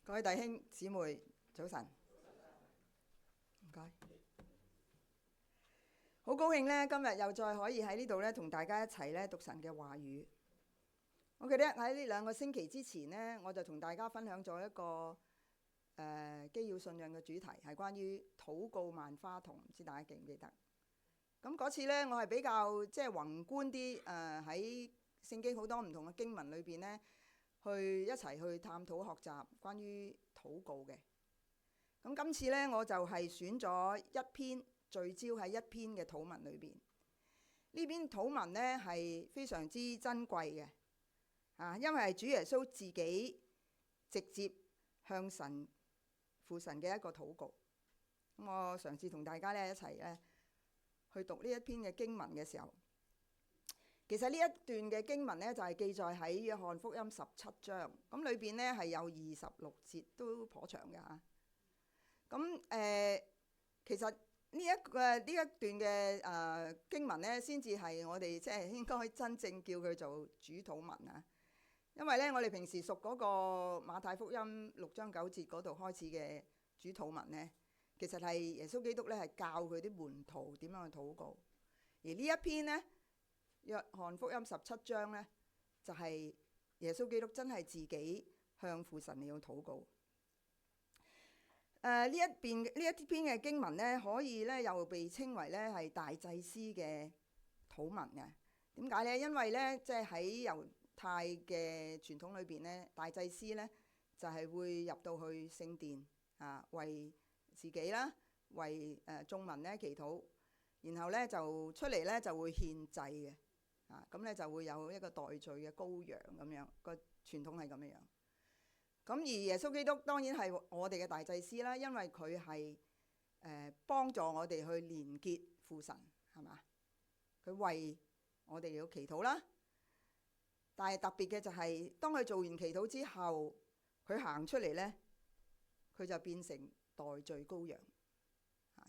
各位弟兄姊妹，早晨，唔該。好高興呢，今日又再可以喺呢度呢，同大家一齊呢讀神嘅話語。我記得喺呢2個星期之前呢，我就同大家分享咗一個基要信仰嘅主題，係關於禱告萬花筒，唔知大家記唔記得？咁嗰次呢，我係比較宏觀啲，喺聖經好多唔同嘅經文裏邊呢，去一齊去探討學習關於禱告嘅。咁今次呢，我就係選咗一篇，聚焦喺一篇嘅禱文裏邊。呢篇禱文呢係非常之珍貴嘅，因為係主耶穌自己直接向父神嘅一個禱告。咁我嘗試同大家呢一齊呢去讀呢一篇嘅經文嘅時候，其實呢一段嘅經文呢，就係記載喺約翰福音17章，咁裏邊呢係有26節，都頗長嘅嚇。咁其實呢一段嘅經文呢，先至係我哋應該真正叫佢做主禱文啊。因為呢，我哋平時熟嗰個馬太福音6章9節嗰度開始嘅主禱文呢，其實係耶穌基督呢係教佢啲門徒點樣去禱告。而呢一篇呢，約翰福音17章呢，就係耶穌基督真係自己向父神嚟到禱告。呢一篇嘅經文呢，可以呢又被稱為呢係大祭司嘅禱文嘅。點解呢？因為呢，喺猶太嘅傳統裏邊呢，大祭司呢就係會入到去聖殿為自己啦，為眾民呢祈禱，然後呢就出嚟呢就會獻祭嘅。咁呢就會有一個代罪嘅羔羊咁樣，個傳統係咁樣。咁而耶穌基督當然係我哋嘅大祭司啦，因為佢係幫助我哋去連結父神，係嘛？佢為我哋要祈禱啦。但係特別嘅就係，當佢做完祈禱之後，佢行出嚟呢，佢就變成代罪羔羊。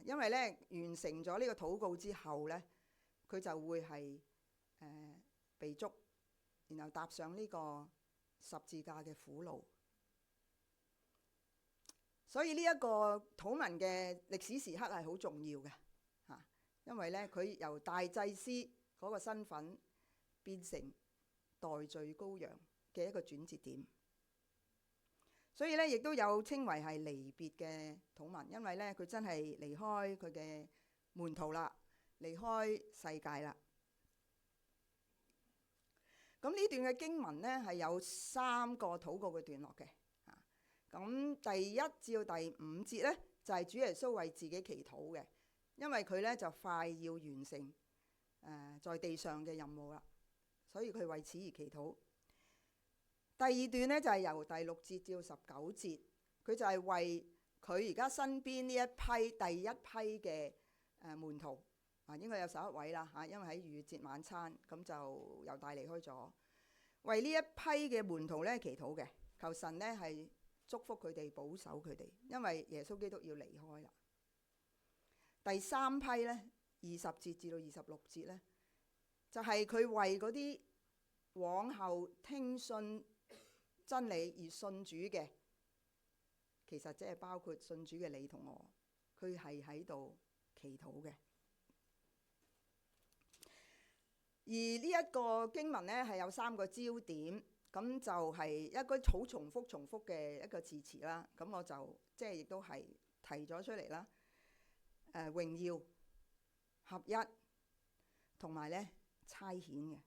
因為呢，完成咗呢個禱告之後呢，佢就會係被捉，然後踏上呢個十字架嘅苦路。所以呢一個禱文嘅歷史時刻係好重要嘅，因為呢，佢由大祭司嗰個身份變成代罪羔羊嘅一個轉折點。所以呢，亦都有稱為係離別嘅禱文，因為呢，佢真係離開佢嘅門徒啦，離開世界啦。咁呢段嘅經文呢，係有3個禱告嘅段落嘅。咁第1至到第5節呢，就係主耶穌為自己祈禱嘅，因為佢呢就快要完成在地上嘅任務啦，所以佢為此而祈禱。第2段呢，就係由第6節至到19節，佢就係為佢而家身邊呢第一批嘅門徒，應該有11位啦嚇，因為喺逾越節晚餐咁就猶大離開咗，為呢一批嘅門徒呢祈禱嘅，求神呢係祝福佢哋，保守佢哋，因為耶穌基督要離開啦。第3批呢，20節至到26節呢，就係佢為嗰啲往後聽信真理而信主嘅，其實即係包括信主嘅你同我，佢係喺度祈禱嘅。而呢一個經文呢，係有3個焦點。咁就係一個好重複嘅一個字詞啦。咁我就亦都係提咗出嚟啦。榮耀、合一同埋呢差遣嘅。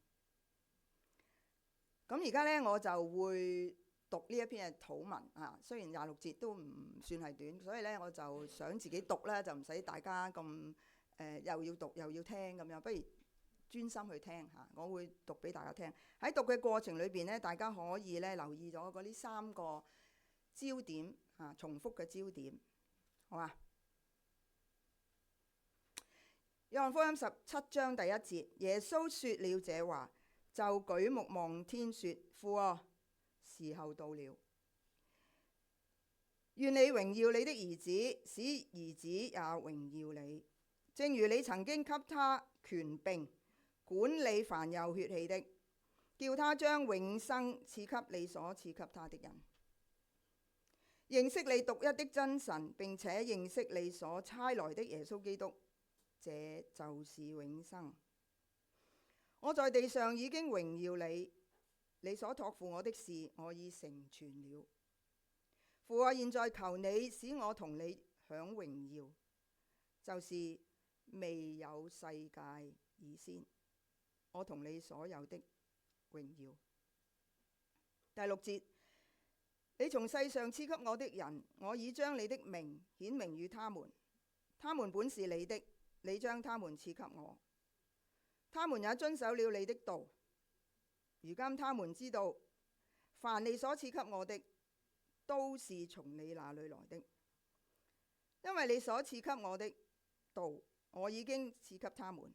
咁而家呢，我就會讀呢一篇嘅禱文啊。雖然26節都唔算係短，所以呢，我就想自己讀啦，就唔使大家咁又要讀又要聽咁樣，不如專心去聽嚇，我會讀俾大家聽。喺讀嘅過程裏邊呢，大家可以呢留意咗嗰啲3個焦點嚇，重複嘅焦點，好嘛？約翰福音17章第1節，耶穌說了這話，就舉目望天說：父啊，時候到了，願你榮耀你的兒子，使兒子也榮耀你，正如你曾經給他權柄管理凡有血氣的，叫他將永生賜給你所賜給他的人。認識你獨一的真神，並且認識你所差來的耶穌基督，這就是永生。我在地上已經榮耀你，你所託付我的事，我已成全了。父啊，現在求你使我同你享榮耀，就是未有世界以先，我同你所有的榮耀。第6節，你從世上賜給我的人，我已將你的名顯明與他們，他們本是你的，你將他們賜給我，他們也遵守了你的道。如今他們知道，凡你所賜給我的，都是從你那裏來的，因為你所賜給我的道，我已經賜給他們，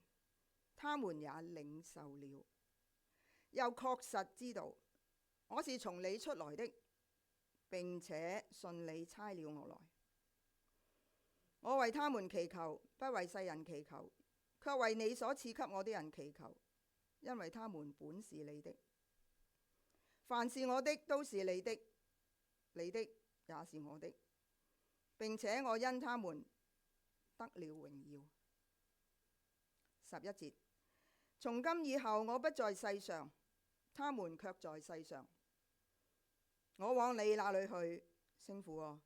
他們也領受了，又確實知道我是從你出來的，並且信你差了我來。我為他們祈求，不為世人祈求，卻為你所賜給我的人祈求，因為他們本是你的。凡是我的，都是你的，你的也是我的，並且我因他們得了榮耀。11節，從今以後我不在世上，他們卻在世上。我往你那裏去，聖父啊，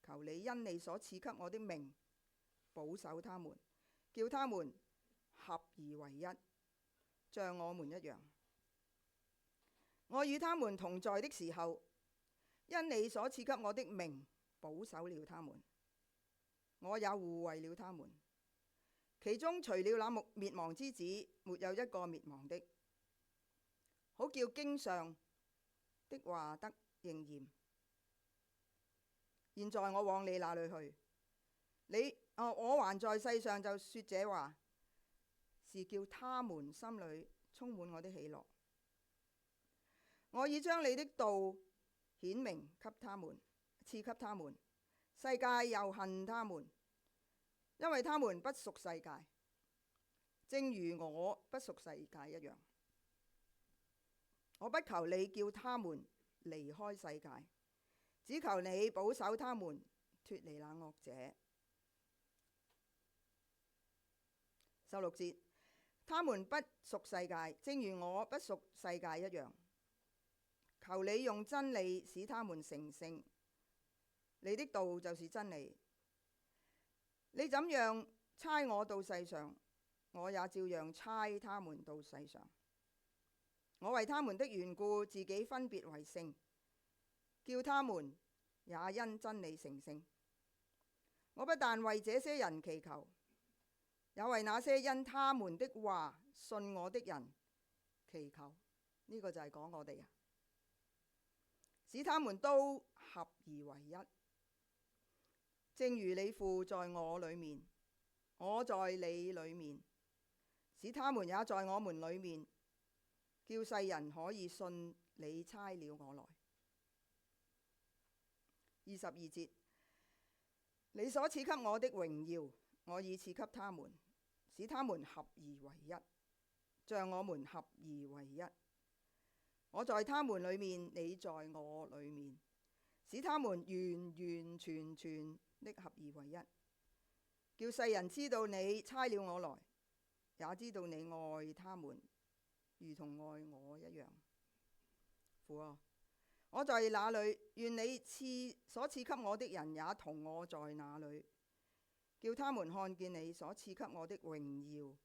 求你因你所賜給我的名保守他們，叫他們合而為一，像我們一樣。我與他們同在的時候，因你所賜給我的名保守了他們，我也護衛了他們。其中除了那滅亡之子，沒有一個滅亡的，好叫經上的話得應驗。現在我往你那裏去，我還在世上就說這話，是叫他們心裏充滿我的喜樂。我已將你的道顯明給他們，賜給他們，世界又恨他們，因為他們不屬世界，正如我不屬世界一樣。我不求你叫他們離開世界，只求你保守他們脫離那惡者。16節，他們不屬世界，正如我不屬世界一樣。求你用真理使他們成聖，你的道就是真理。你怎樣差我到世上，我也照樣差他們到世上。我為他們的緣故，自己分別為聖，叫他們也因真理成聖。我不但為這些人祈求，也為那些因他們的話信我的人祈求。呢個就係講我哋啊，使他們都合而為一，正如你父在我裏面，我在你裏面，使他們也在我們裏面，叫世人可以信你差了我來。22節，你所賜給我的榮耀，我已賜給他們，使他們合而為一，像我們合而為一。我在他們裏面，你在我裏面，使他們完完全全的合而為一，叫世人知道你差了我來，也知道你愛他們如同愛我一樣。父啊，我在那裏，願你所賜給我的人也同我在那裏，叫他們看見你所賜給我的榮耀，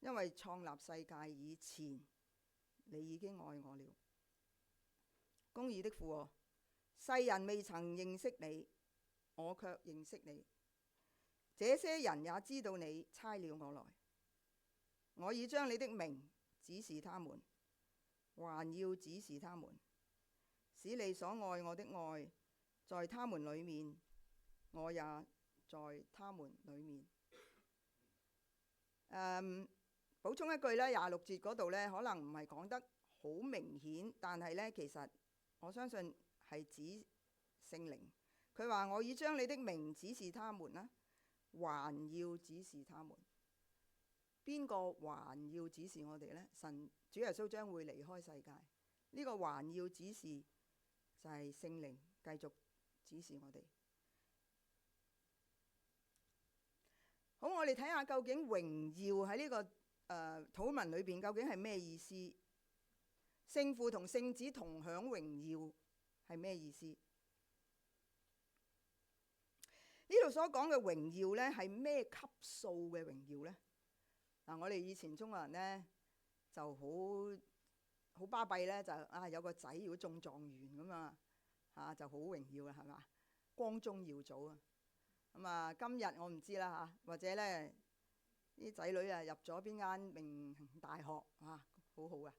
因為創立世界以前，你已經愛我了。公義的父啊，世人未曾認識你，我卻認識你。這些人也知道你差了我來。我已將你的名指示他們，還要指示他們，使你所愛我的愛在他們裏面，我也在他們裏面。補充一句呢，26節嗰度呢，可能唔係講得好明顯，但係呢，其實我相信係指聖靈。佢話我已將你的名指示他們啦，還要指示他們。邊個還要指示我哋呢？神主耶穌將會離開世界，呢個還要指示就係聖靈繼續指示我哋。好，我哋睇下究竟榮耀喺呢個禱文裏邊究竟係咩意思？聖父同聖子同享榮耀係咩意思？呢度所講嘅榮耀呢係咩級數嘅榮耀呢？嗱，我哋以前中國人呢就好巴閉呢，就有個仔如果中狀元咁啊，就好榮耀啦，係嘛？光宗耀祖啊！咁啊，今日我唔知啦嚇，或者呢啲仔女啊入咗邊間名大學啊，好好啊！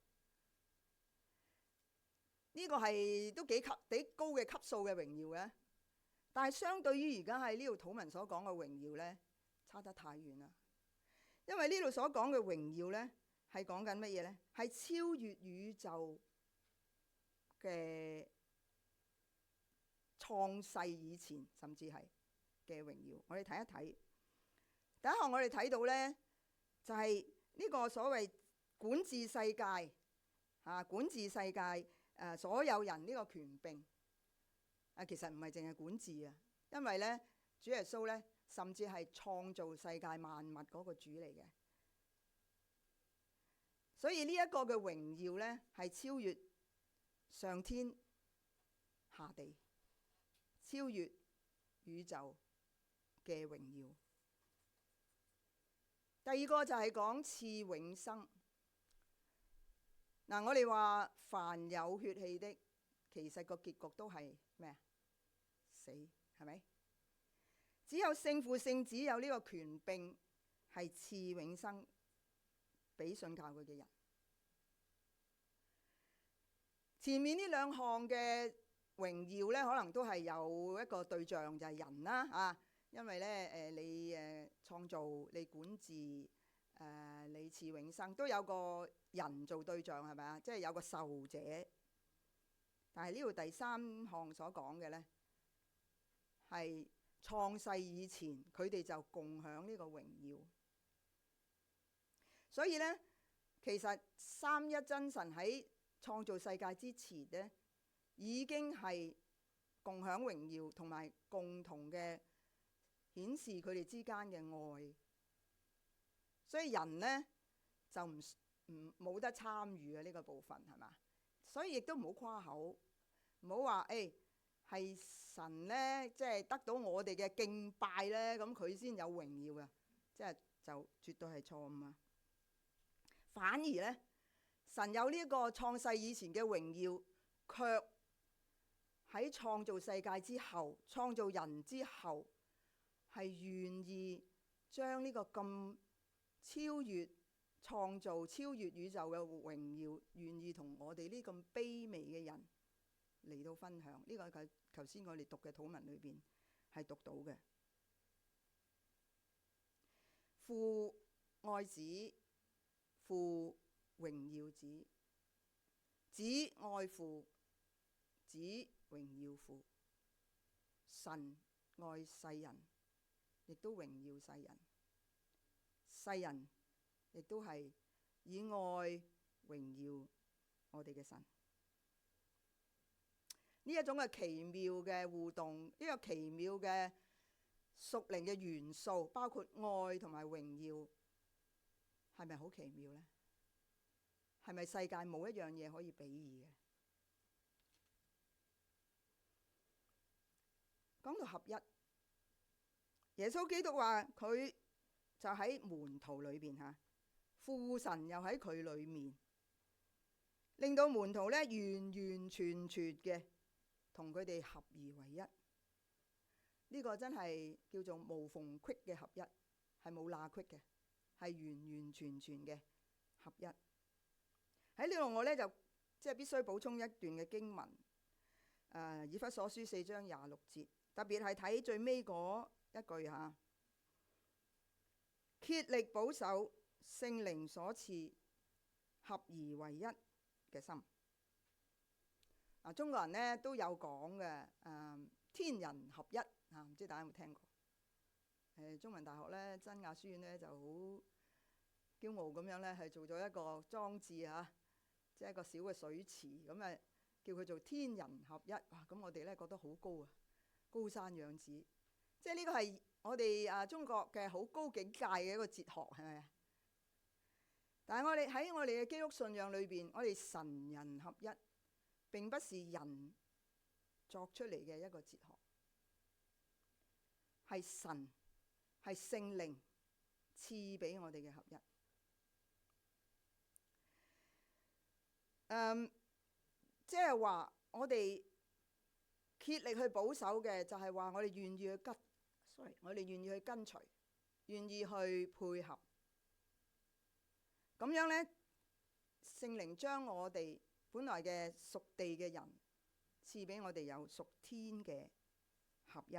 呢個係都幾高嘅級數嘅榮耀嘅，但係相對於而家喺呢度禱文所講嘅榮耀呢，差得太遠啦。因為呢度所講嘅榮耀呢，係講緊乜嘢呢？係超越宇宙嘅創世以前，甚至係嘅榮耀。我哋睇一睇，第一項我哋睇到呢，就係呢個所謂管治世界管治世界所有人呢個權柄其實唔係淨係管治啊，因為呢，主耶穌呢，甚至係創造世界萬物嗰個主嚟嘅，所以呢一個嘅榮耀呢，係超越上天下地，超越宇宙嘅榮耀。第二個就係講賜永生。嗱，我哋話凡有血氣的，其實個結局都係咩啊？死，係咪？只有聖父聖子有呢個權柄，係賜永生俾信靠佢嘅人。前面呢兩項嘅榮耀呢，可能都係有一個對象，就係人啦因為呢，你創造、你管治、你賜永生，都有個人做對象，係咪啊？即係有個受者。但係呢度第三項所講嘅呢，係創世以前，佢哋就共享呢個榮耀。所以呢，其實三一真神喺創造世界之前呢，已經係共享榮耀，同埋共同嘅顯示佢哋之間嘅愛。所以人呢，就冇得參與呢個部分，係嘛？所以亦都唔好誇口，唔好話係神呢，即係得到我哋嘅敬拜呢，咁佢先有榮耀啊！即係就絕對係錯誤啊！反而呢，神有呢一個創世以前嘅榮耀，卻喺創造世界之後，創造人之後，係願意將呢個咁超越創造、超越宇宙嘅榮耀，願意同我哋呢咁卑微嘅人嚟到分享。呢個係頭先我哋讀嘅禱文裏邊係讀到嘅。父愛子，父榮耀子，子愛父，子榮耀父。神愛世人，亦都榮耀世人。世人亦都係以愛榮耀我哋嘅神。呢一種嘅奇妙嘅互動，呢個奇妙嘅屬靈嘅元素，包括愛同埋榮耀，係咪好奇妙呢？係咪世界冇一樣嘢可以比擬嘅？講到合一，耶穌基督話佢就喺門徒裏邊父神又喺佢裏面，令到門徒呢完完全全嘅同佢哋合而為一。呢個真係叫做無縫隙嘅合一，係冇罅隙嘅，係完完全全嘅合一。喺呢度我呢就即係必須補充一段嘅經文，以弗所書4章26節，特別係睇最尾嗰一句竭力保守聖靈所賜合而為一嘅心。中國人呢都有講嘅，天人合一唔知大家有冇聽過？中文大學呢真亞書院呢就好驕傲咁樣呢係做咗一個裝置即係一個小嘅水池咁叫佢做天人合一。哇！咁我哋呢覺得好高啊！高山仰止，即係呢個係我哋中國嘅好高境界嘅一個哲學，係咪啊？但係我哋喺我哋嘅基督信仰裏邊，我哋神人合一並不是人作出嚟嘅一個哲學，係神係聖靈賜俾我哋嘅合一。即係話我哋竭力去保守嘅，就係話我哋願意去我哋願意去跟隨，願意去配合。咁樣呢，聖靈將我哋本來嘅屬地嘅人賜俾我哋有屬天嘅合一。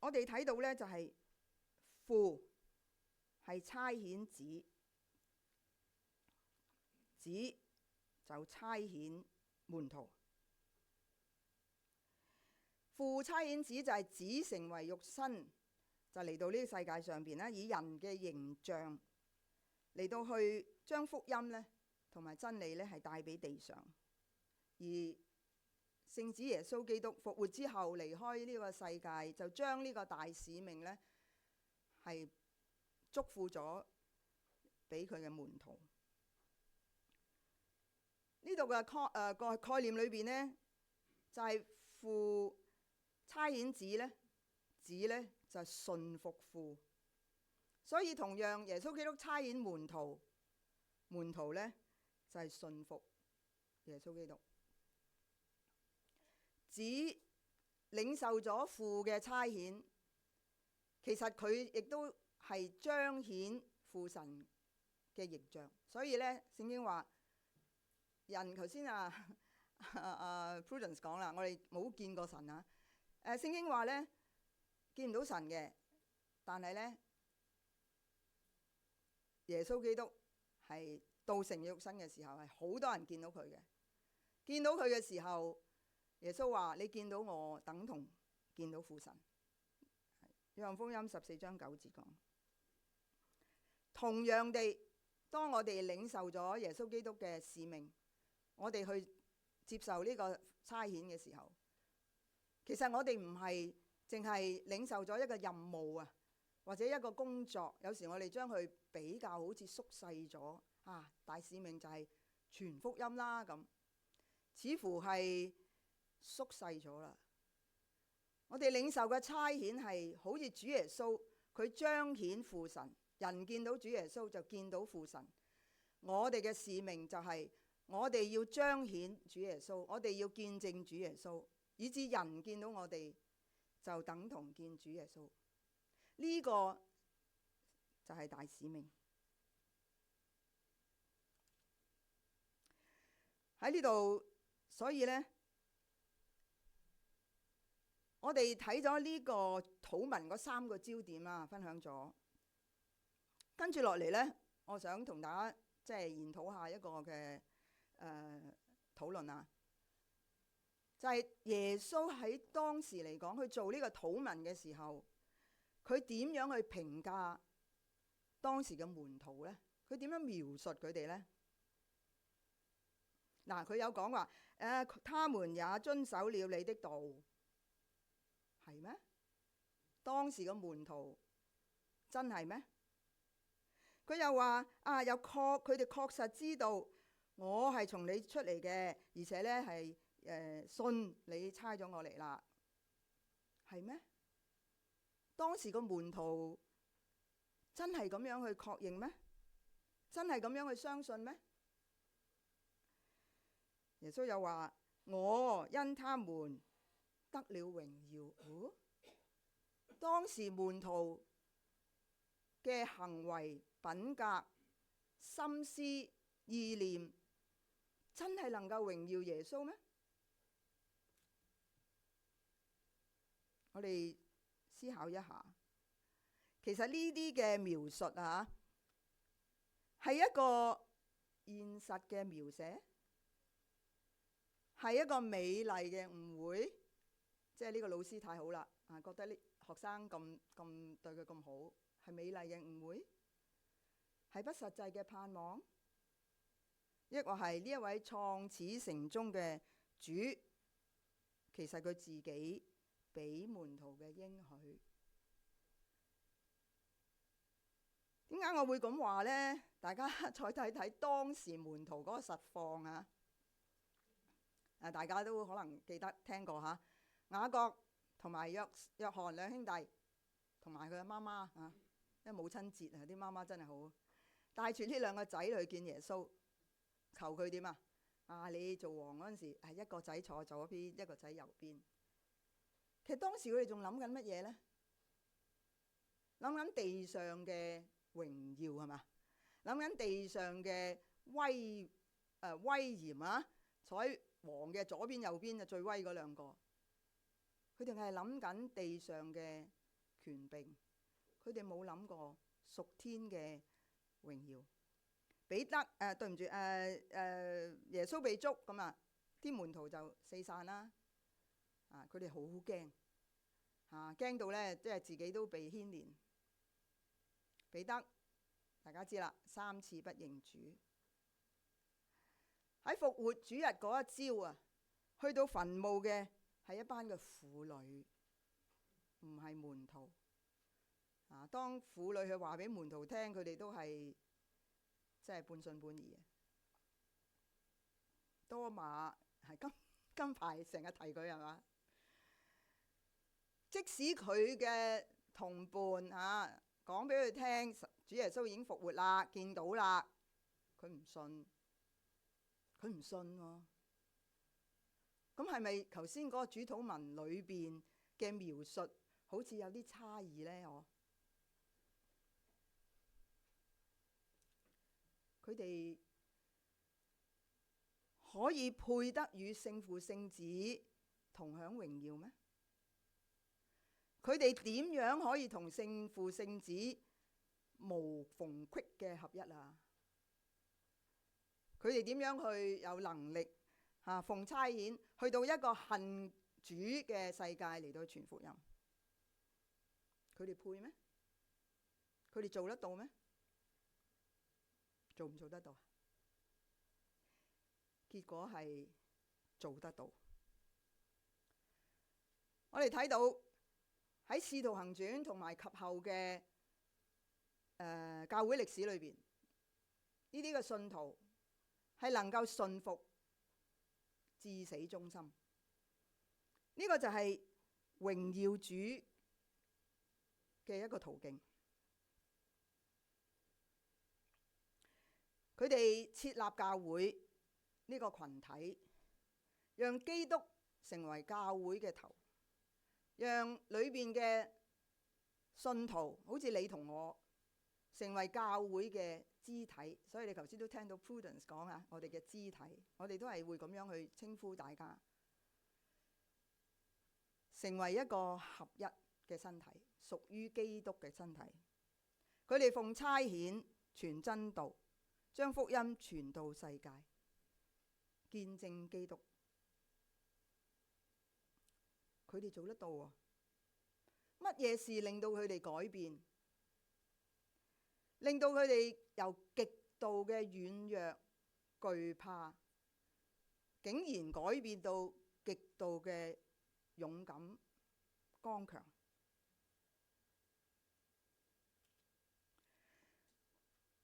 我哋睇到呢，就係父係差遣子，子就差遣門徒。父差遣子就係子成為肉身，就嚟到呢個世界上邊咧，以人嘅形象嚟到去將福音呢同埋真理呢係帶俾地上。而聖子耶穌基督復活之後離開呢個世界，就將呢個大使命呢係囑咐咗俾佢嘅門徒。呢度嘅個概念裏邊呢，就係父差遣子呢，子呢就係順服父。所以同樣耶穌基督差遣門徒，門徒呢就係順服耶穌基督。子領受咗父嘅差遣，其實佢亦都係彰顯父神嘅形象。所以呢，聖經話人頭先Prudence 講啦，我哋冇見過神啊。聖經話呢，見唔到神嘅，但係呢，耶穌基督係道成肉身嘅時候，係好多人見到佢嘅。見到佢嘅時候，耶穌話：你見到我，等同見到父神。約翰福音14章9節講。同樣地，當我哋領受咗耶穌基督嘅使命，我哋去接受呢個差遣嘅時候，其實我哋唔係淨係領受咗一個任務啊，或者一個工作。有時我哋將佢比較好似縮細咗啊，大使命就係傳福音啦咁，似乎係縮細咗啦。我哋領受嘅差遣係好似主耶穌，佢彰顯父神，人見到主耶穌就見到父神。我哋嘅使命就係我哋要彰顯主耶穌，我哋要見證主耶穌，以致人見到我哋就等同見主耶穌。呢個就係大使命。喺呢度，所以呢，我哋睇咗呢個禱文嗰3個焦點啊，分享咗。跟住落嚟呢，我想同大家即係研討下一個嘅討論啊，就係耶穌喺當時嚟講，佢做呢個禱文嘅時候，佢點樣去評價當時嘅門徒呢？佢點樣描述佢哋呢？嗱，佢有講話他們也遵守了你的道，係咩？當時嘅門徒真係咩？佢又話佢哋確實知道我係從你出嚟嘅，而且呢係信你差咗我嚟啦，係咩？當時個門徒真係咁樣去確認咩？真係咁樣去相信咩？耶穌又話：我因他們得了榮耀。當時門徒嘅行為、品格、心思、意念，真係能夠榮耀耶穌咩？我哋思考一下，其實呢啲嘅描述啊，係一個現實嘅描寫，係一個美麗嘅誤會，即係呢個老師太好啦，覺得呢學生咁對佢咁好，係美麗嘅誤會，係不實際嘅盼望，抑或係呢一位創始成終嘅主，其實佢自己俾門徒嘅應許？點解我會咁話呢？大家再睇睇當時門徒嗰個實況啊！大家都可能記得聽過嚇，雅各同埋約翰兩兄弟，同埋佢嘅媽媽啊，因為母親節啊，啲媽媽真係好，帶住呢兩個仔去見耶穌，求佢點啊？你做王嗰陣時，係一個仔坐左邊，一個仔右邊。其實當時佢哋仲諗緊乜嘢呢？諗緊地上嘅榮耀係嘛？諗緊地上嘅威嚴啊！坐喺王嘅左邊右邊就最威嗰兩個，佢哋係諗緊地上嘅權柄，佢哋冇諗過屬天嘅榮耀。彼得對唔住耶穌被捉咁啊，啲門徒就四散啦。佢哋好驚驚到咧，即係自己都被牽連。彼得大家知啦，3次不認主。喺復活主日嗰一朝啊，去到墳墓嘅係一班嘅婦女，唔係門徒。當婦女去話俾門徒聽，佢哋都係即係半信半疑嘅。多馬係今排成日提佢係嘛？即使佢嘅同伴講俾佢聽，主耶穌已經復活啦，見到啦，佢唔信。佢唔信喎。咁係咪頭先嗰個主禱文裏邊嘅描述好似有啲差異呢？佢哋可以配得與聖父聖子同享榮耀咩？佢哋點樣可以同聖父聖子無縫隙嘅合一啊？佢哋點樣去有能力奉差遣去到一個恨主嘅世界嚟到傳福音？佢哋配咩？佢哋做得到咩？做唔做得到？結果係做得到。我哋睇到喺《使徒行傳》同埋及後嘅教會歷史裏邊，呢啲嘅信徒係能夠信服至死忠心，呢個就係榮耀主嘅一個途徑。佢哋設立教會呢個群體，讓基督成為教會嘅頭，讓裏邊嘅信徒好似你同我成為教會嘅肢體。所以你頭先都聽到 Prudence 講我哋嘅肢體，我哋都係會咁樣去稱呼大家，成為一個合一嘅身體，屬於基督嘅身體。佢哋奉差遣傳真道，將福音傳到世界，見證基督。佢哋做得到喎。乜嘢事令到佢哋改變？令到佢哋由極度嘅軟弱懼怕，竟然改變到極度嘅勇敢剛強。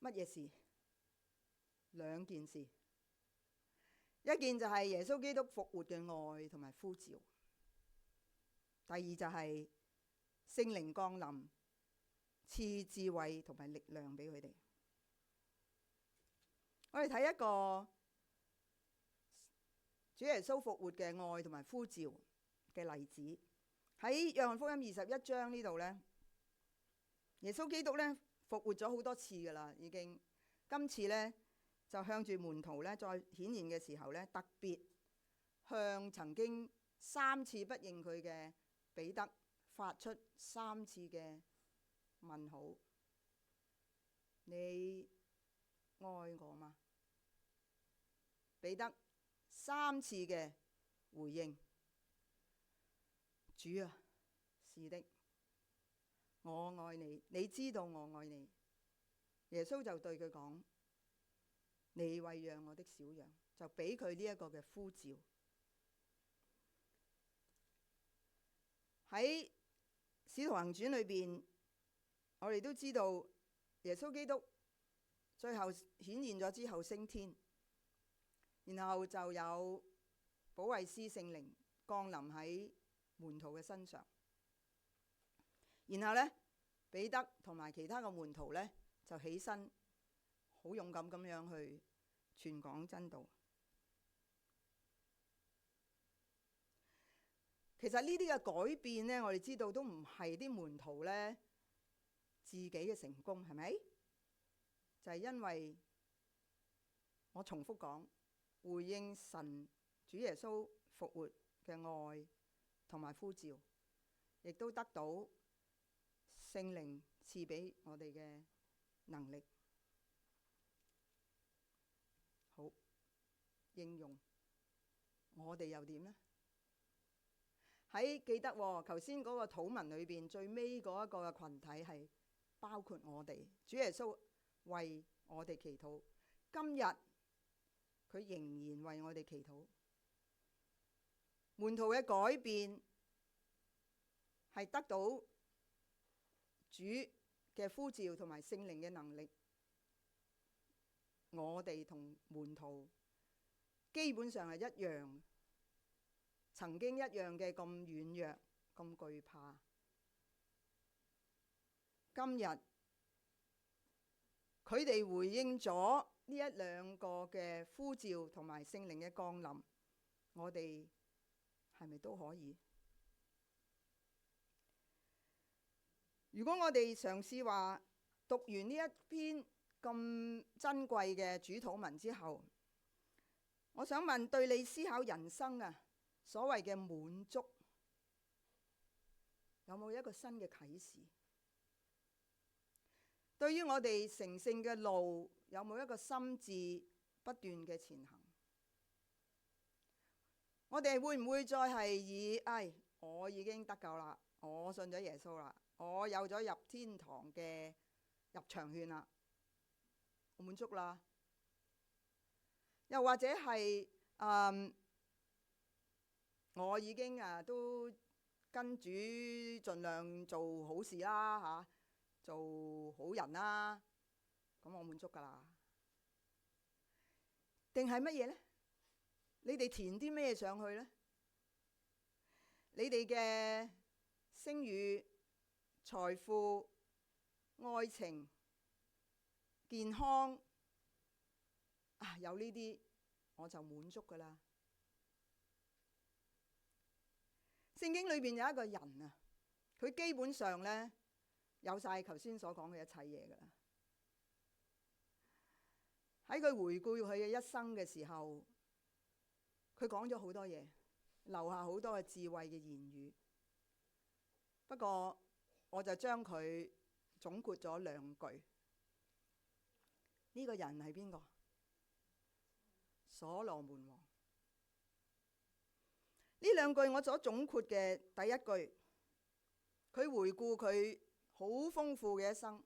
乜嘢事？兩件事。一件就係耶穌基督復活嘅愛同埋呼召，第二就係聖靈降臨，賜智慧同埋力量俾佢哋。我哋睇一個主耶穌復活嘅愛同埋呼召嘅例子，喺約翰福音21章呢度呢，耶穌基督呢復活咗好多次噶啦，已經今次呢，就向住門徒呢再顯現嘅時候呢，特別向曾經3次不認佢嘅彼得發出3次嘅問號：你愛我嗎？彼得3次嘅回應：主啊，是的，我愛你，你知道我愛你。耶穌就對佢講：你餵養我的小羊，就俾佢呢一個嘅呼召。喺使徒行傳裏邊，我哋都知道耶穌基督最後顯現咗之後升天，然後就有保惠師聖靈降臨喺門徒嘅身上，然後呢，彼得同埋其他嘅門徒呢，就起身，好勇敢咁樣去傳講真道。其實呢啲嘅改變呢，我哋知道都唔係啲門徒呢自己嘅成功，係咪？就係因為我重複講，回應神主耶穌復活嘅愛同埋呼召，亦都得到聖靈賜俾我哋嘅能力。好，應用我哋又點呢？喺記得頭先嗰個禱文裏邊最尾嗰一個嘅群體係包括我哋，主耶穌為我哋祈禱，今日佢仍然為我哋祈禱。門徒嘅改變係得到主嘅呼召同埋聖靈嘅能力，我哋同門徒基本上係一樣。曾經一樣嘅咁軟弱、咁懼怕，今日佢哋回應咗呢一兩個嘅呼召同埋聖靈嘅降臨，我哋係咪都可以？如果我哋嘗試話讀完呢一篇咁珍貴嘅主禱文之後，我想問對你思考人生啊，所謂嘅滿足，有冇一個新嘅啟示？對於我哋成聖嘅路，有冇一個心志不斷嘅前行？我哋會唔會再係以我已經得救啦，我信咗耶穌啦，我有咗入天堂嘅入場券啦，我滿足啦？又或者係我已經都跟主盡量做好事啦，做好人啦，咁我滿足㗎啦？定係乜嘢呢？你哋填啲咩上去呢？你哋嘅聲譽、財富、愛情、健康有呢啲我就滿足㗎啦。聖經裏邊有一個人啊，佢基本上呢，有晒頭先所講嘅一切嘢㗎啦。喺佢回顧佢嘅一生嘅時候，佢講咗好多嘢，留下好多嘅智慧嘅言語。不過我就將佢總括咗兩句。呢個人係邊個？所羅門王。呢兩句我所總括嘅第一句，佢回顧佢好豐富嘅一生，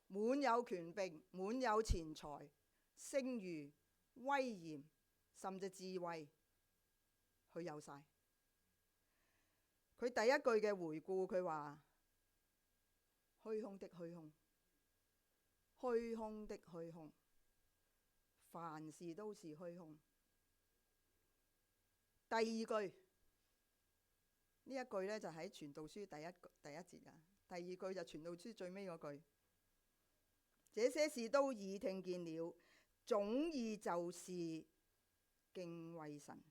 滿有權柄，滿有錢財、聲譽、威嚴，甚至智慧，佢有晒。佢第一句嘅回顧，佢話：虛空的虛空，虛空的虛空，凡事都是虛空。第二句，呢一句呢，就喺傳道書第一節啊。第二句就傳道書最尾嗰句：這些事都已聽見了，總意就是敬畏神，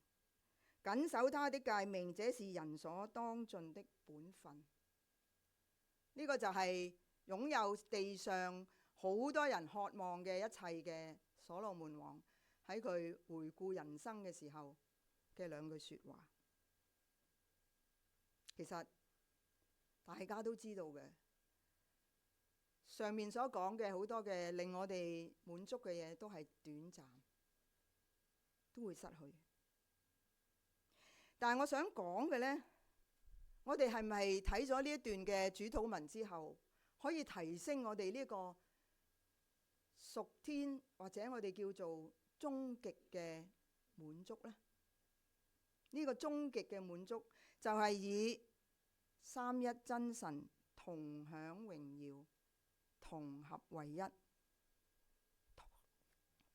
謹守他的誡命，這是人所當盡的本分。呢個就係擁有地上好多人渴望嘅一切嘅所羅門王喺佢回顧人生嘅時候嘅兩句說話。其實大家都知道嘅，上面所講嘅好多嘅令我哋滿足嘅嘢都係短暫，都會失去。但係我想講嘅呢，我哋係咪睇咗呢一段嘅主禱文之後，可以提升我哋呢個屬天或者我哋叫做終極嘅滿足呢？呢個終極嘅滿足就係以三一真神同享榮耀，同合為一，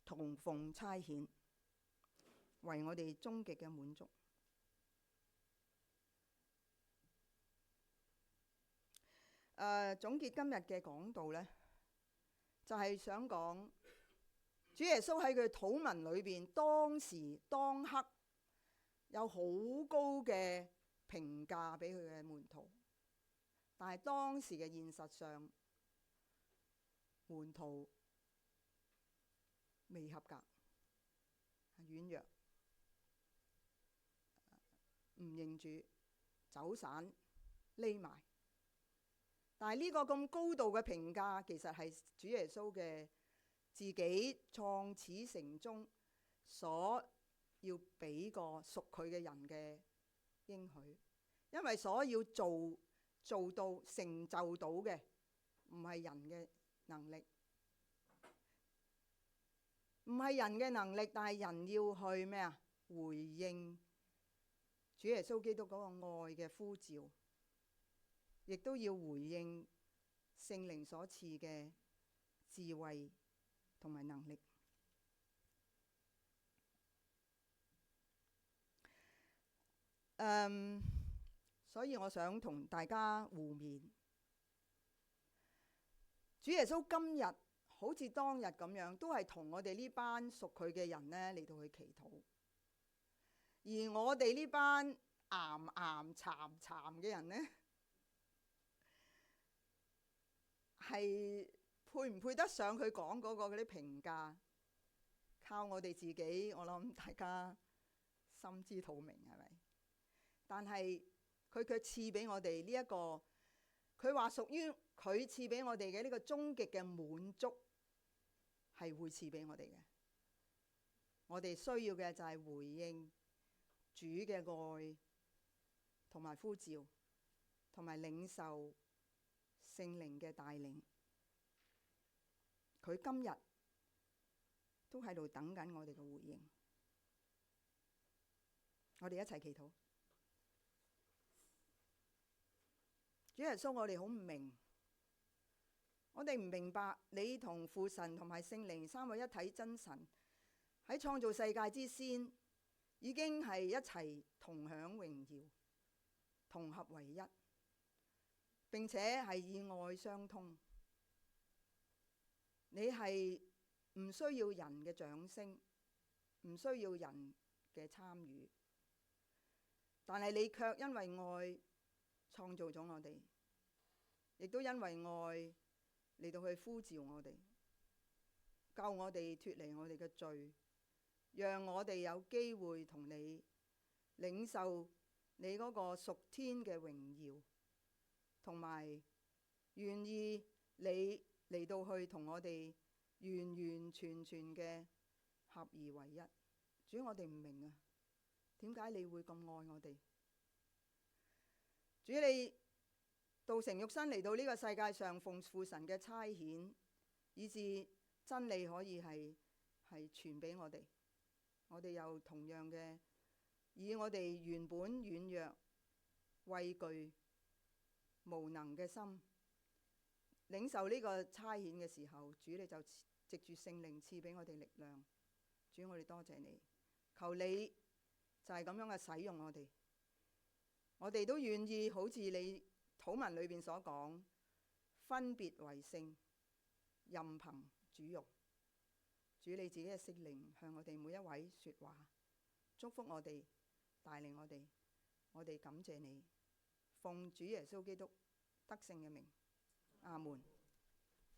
同奉差遣，為我哋終極嘅滿足。總結今日嘅講道呢，就係想講主耶穌喺佢禱文裏邊，當時當刻有好高嘅評價俾佢嘅門徒，但係當時嘅現實上，門徒未合格，軟弱，唔認主，走散，匿埋。但係呢個咁高度嘅評價，其實係主耶穌嘅自己創始成終所要俾個屬佢嘅人嘅應許，因為所要做到成就到嘅，唔係人嘅能力，唔係人嘅能力，但係人要去咩啊？回應主耶穌基督嗰個愛嘅呼召，亦都要回應聖靈所賜嘅智慧同埋能力。所以我想同大家互勉。主耶穌今日好似當日咁樣，都係同我哋呢班屬佢嘅人呢嚟到去祈禱。而我哋呢班岩岩慘慘嘅人呢，係配唔配得上佢講嗰個嗰啲評價？靠我哋自己，我諗大家心知肚明，係咪？但係佢卻賜俾我哋呢一個，佢話屬於佢賜俾我哋嘅呢個終極嘅滿足，係會賜俾我哋嘅。我哋需要嘅就係回應主嘅愛，同埋呼召，同埋領受聖靈嘅帶領。佢今日都喺度等緊我哋嘅回應。我哋一齊祈禱。主耶穌，我哋好唔明，我哋唔明白你同父神同埋聖靈三位一體真神喺創造世界之先，已經係一齊同享榮耀，同合為一，並且係以愛相通。你係唔需要人嘅掌聲，唔需要人嘅參與，但係你卻因為愛創造咗我哋，亦都因為愛嚟到去呼召我哋，救我哋脫離我哋嘅罪，讓我哋有機會同你領受你嗰個屬天嘅榮耀，同埋願意你嚟到去同我哋完完全全嘅合而為一。主，我哋唔明啊，點解你會咁愛我哋？主，你道成肉身嚟到呢個世界上，奉父神嘅差遣，以致真理可以係傳俾我哋。我哋又同樣嘅以我哋原本軟弱、畏懼、無能嘅心，領受呢個差遣嘅時候，主你就藉住聖靈賜俾我哋力量。主，我哋多謝你，求你就係咁樣嘅使用我哋。我哋都願意好似你禱文裏邊所講，分別為聖，任憑主用。主，你自己嘅聖靈向我哋每一位說話，祝福我哋，帶領我哋。我哋感謝你，奉主耶穌基督得勝嘅名，阿門。